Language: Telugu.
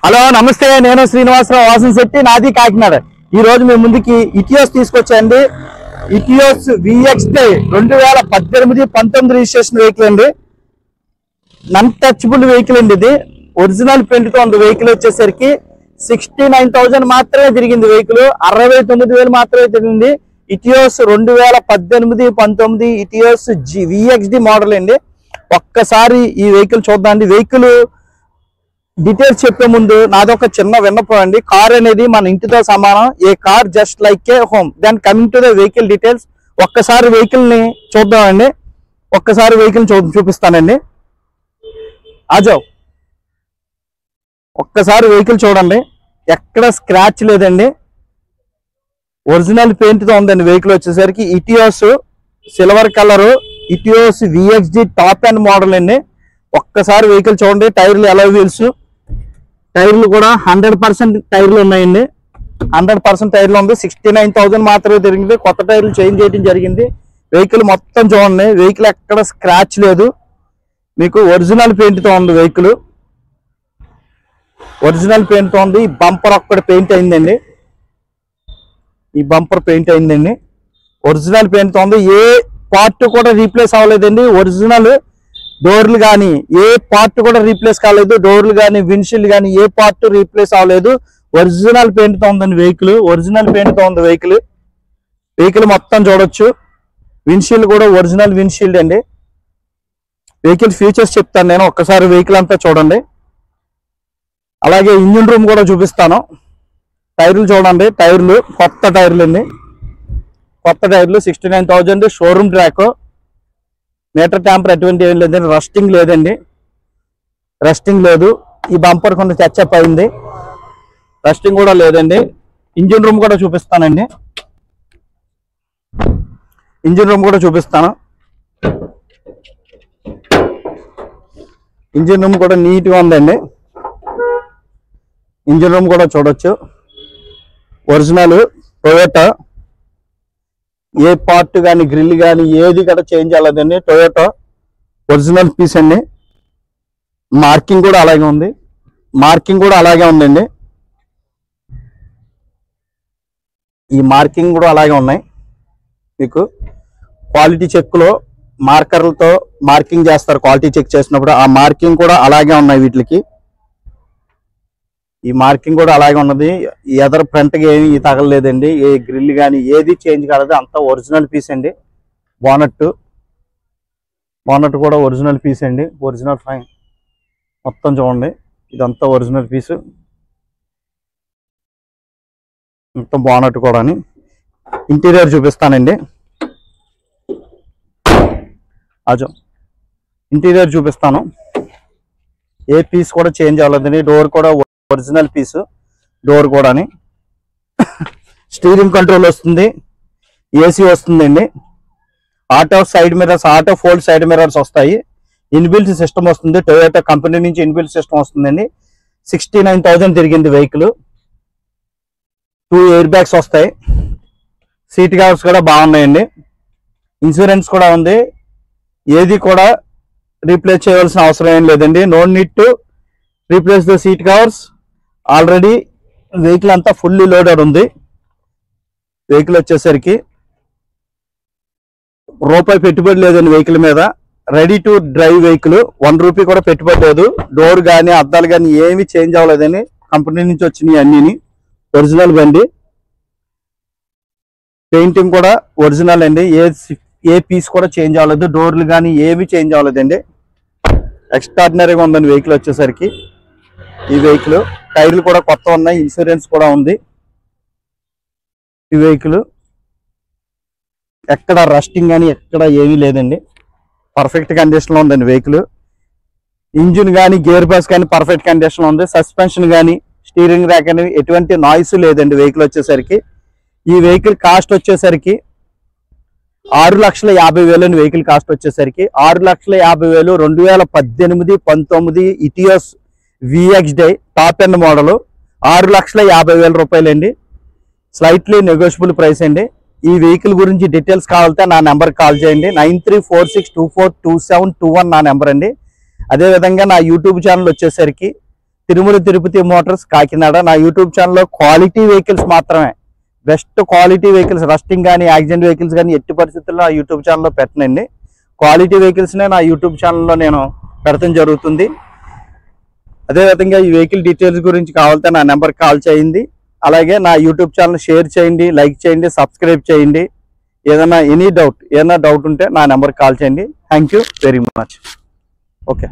హలో నమస్తే, నేను శ్రీనివాసరావు వాసనశెట్టి, నాది కాకినాడ. ఈ రోజు మీ ముందుకి ఇటియోస్ తీసుకొచ్చాండి. ఇటియోస్ VX-10 2018-19 రిజిస్ట్రేషన్ వెహికల్ అండి. నన్ టచబుల్ వెహికల్ అండి. ఇది ఒరిజినల్ పెయింట్ తో ఉంది. వెహికల్ వచ్చేసరికి 69,000 మాత్రమే తిరిగింది. వెహికల్ 69,000 మాత్రమే తిరిగింది. ఇటియోస్ 2018-19 ఇటియోస్ VXD మోడల్ అండి. ఒక్కసారి ఈ వెహికల్ చూద్దాండి. వెహికల్ డీటెయిల్స్ చెప్పే ముందు నాదొక చిన్న విన్నపం అండి. కార్ అనేది మన ఇంటితో సమానం. A car just like a home. Then coming to the vehicle details. ఒక్కసారి వెహికల్ ని చూద్దామండి. ఒక్కసారి వెహికల్ చూపిస్తానండి. ఆజో ఒక్కసారి వెహికల్ చూడండి. ఎక్కడ స్క్రాచ్ లేదండి. ఒరిజినల్ పెయింట్ తో ఉందండి. వెహికల్ వచ్చేసరికి Etios silver colour Etios VXD top and model అండి. ఒక్కసారి వెహికల్ చూడండి. టైర్లు ఎలా వీల్స్, టైర్లు కూడా 100% టైర్లు ఉన్నాయండి. 100% టైర్లు ఉంది. 69,000 మాత్రమే తిరిగింది. కొత్త టైర్లు చేంజ్ చేయడం జరిగింది. వెహికల్ మొత్తం చూడండి. వెహికల్ ఎక్కడ స్క్రాచ్ లేదు. మీకు ఒరిజినల్ పెయింట్ తో ఉంది. వెహికల్ ఒరిజినల్ పెయింట్ తో ఉంది. ఈ బంపర్ ఒక్కటి పెయింట్ అయిందండి. ఈ బంపర్ పెయింట్ అయిందండి. ఒరిజినల్ పెయింట్ తో ఉంది. ఏ పార్ట్ కూడా రీప్లేస్ అవ్వలేదండి. ఒరిజినల్ డోర్లు కానీ ఏ పార్ట్ కూడా రీప్లేస్ కాలేదు. డోర్లు కానీ విండ్షీల్డ్ కానీ ఏ పార్ట్ రీప్లేస్ అవ్వలేదు. ఒరిజినల్ పెయింట్ తో ఉందండి. వెహికల్ ఒరిజినల్ పెయింట్ తో ఉంది. వెహికల్ మొత్తం చూడొచ్చు. విండ్షీల్డ్ కూడా ఒరిజినల్ విండ్షీల్డ్ అండి. వెహికల్ ఫీచర్స్ చెప్తాను నేను. ఒక్కసారి వెహికల్ అంతా చూడండి. అలాగే ఇంజిన్ రూమ్ కూడా చూపిస్తాను. టైర్లు చూడండి. టైర్లు కొత్త టైర్లు అండి. కొత్త టైర్లు 69,000 షోరూమ్ ట్రాక్. మీటర్ ట్యాంపర్ ఎటువంటి ఏం లేదండి. రస్టింగ్ లేదండి. రస్టింగ్ లేదు. ఈ బంపర్ కొంత టచ్అప్ అయింది. రస్టింగ్ కూడా లేదండి. ఇంజిన్ రూమ్ కూడా చూపిస్తానండి. ఇంజిన్ రూమ్ కూడా చూపిస్తాను. ఇంజిన్ రూమ్ కూడా నీట్గా ఉందండి. ఇంజిన్ రూమ్ కూడా చూడొచ్చు. Original Toyota. ఏ పార్ట్ కానీ గ్రిల్ కానీ ఏది కూడా చేంజ్ అవ్వలేదండి. టొయోటా ఒరిజినల్ పీస్ అండి. మార్కింగ్ కూడా అలాగే ఉంది. మార్కింగ్ కూడా అలాగే ఉందండి. ఈ మార్కింగ్ కూడా అలాగే ఉన్నాయి. మీకు క్వాలిటీ చెక్లో మార్కర్లతో మార్కింగ్ చేస్తారు. క్వాలిటీ చెక్ చేసినప్పుడు ఆ మార్కింగ్ కూడా అలాగే ఉన్నాయి. వీటికి ఈ మార్కింగ్ కూడా అలాగే ఉన్నది. ఎదర్ ఫ్రంట్గా ఏమి తగలలేదండి. ఏ గ్రిల్ కానీ ఏది చేంజ్ కాలేదు. అంతా ఒరిజినల్ పీస్ అండి. బానట్ కూడా ఒరిజినల్ పీస్ అండి. ఒరిజినల్ ఫైన్ మొత్తం చూడండి. ఇదంతా ఒరిజినల్ పీసు. మొత్తం బానట్ కూడా. ఇంటీరియర్ చూపిస్తానండి. అజో ఇంటీరియర్ చూపిస్తాను. ఏ పీస్ కూడా చేంజ్ అవ్వలేదండి. డోర్ కూడా ఒరిజినల్ పీసు. డోర్ కూడా స్టీరింగ్ కంట్రోల్ వస్తుంది. ఏసీ వస్తుందండి. Auto side mirrors, auto fold side mirrors వస్తాయి. ఇన్బిల్ట్ సిస్టమ్ వస్తుంది. టొయోటా కంపెనీ నుంచి ఇన్బిల్ట్ సిస్టమ్ వస్తుందండి. 69,000 తిరిగింది వెహికల్. 2 ఎయిర్ బ్యాగ్స్ వస్తాయి. సీట్ కవర్స్ కూడా బాగున్నాయండి. ఇన్సూరెన్స్ కూడా ఉంది. ఏది కూడా రీప్లేస్ చేయవలసిన అవసరం ఏం లేదండి. No need to replace the seat covers. Already vehicle అంతా ఫుల్లీ లోడెడ్ ఉంది. వెహికల్ వచ్చేసరికి రూపాయి పెట్టుబడి లేదండి వెహికల్ మీద. Ready to drive vehicle. 1 rupee కూడా పెట్టుబడి లేదు. డోర్ కానీ అద్దాలు కానీ ఏమి చేంజ్ అవ్వలేదని కంపెనీ నుంచి వచ్చినాయి అన్నిని. ఒరిజినల్ బండి. పెయింటింగ్ కూడా ఒరిజినల్ అండి. ఏ పీస్ కూడా చేంజ్ అవ్వలేదు. డోర్లు కానీ ఏమి చేంజ్ అవ్వలేదండి. ఎక్స్ట్రాడినరీగా ఉందండి వెహికల్ వచ్చేసరికి. ఈ వెహికల్ టైర్లు కూడా కొత్త ఉన్నాయి. ఇన్సూరెన్స్ కూడా ఉంది. ఈ వెహికల్ ఎక్కడ రస్టింగ్ కానీ ఎక్కడ ఏమీ లేదండి. పర్ఫెక్ట్ కండిషన్లో ఉందండి వెహికల్. ఇంజిన్ కానీ గేర్ బాక్స్ కానీ పర్ఫెక్ట్ కండిషన్లో ఉంది. సస్పెన్షన్ కానీ స్టీరింగ్ ర్యాక్ కానీ ఎటువంటి నాయిస్ లేదండి వెహికల్ వచ్చేసరికి. ఈ వెహికల్ కాస్ట్ వచ్చేసరికి 6,50,000 వెహికల్ కాస్ట్ వచ్చేసరికి 6,50,000 2018-19 Etios VXD top end model 6,50,000 రూపాయలు అండి. స్లైట్లీ నెగోషియబుల్ ప్రైస్ అండి. ఈ వెహికల్ గురించి డీటెయిల్స్ కావాలంటే నా నెంబర్ కాల్ చేయండి. 9346242721 నా నెంబర్ అండి. అదేవిధంగా నా యూట్యూబ్ ఛానల్ వచ్చేసరికి తిరుమల తిరుపతి మోటార్స్ కాకినాడ. నా యూట్యూబ్ ఛానల్లో క్వాలిటీ వెహికల్స్ మాత్రమే, బెస్ట్ క్వాలిటీ వెహికల్స్, రస్టింగ్ కానీ యాక్సిడెంట్ వెహికల్స్ కానీ ఎట్టి పరిస్థితుల్లో నా యూట్యూబ్ ఛానల్లో పెట్టనండి. క్వాలిటీ వెహికల్స్నే నా యూట్యూబ్ ఛానల్లో నేను పెడతాం జరుగుతుంది. అదేవిధంగా ఈ వెహికల్ డీటెయిల్స్ గురించి కావాలంటే నా నెంబర్కి కాల్ చేయండి. అలాగే నా యూట్యూబ్ ఛానల్ షేర్ చేయండి, లైక్ చేయండి, సబ్స్క్రైబ్ చేయండి. ఏదైనా డౌట్ ఉంటే నా నెంబర్కి కాల్ చేయండి. Thank you very much. Okay.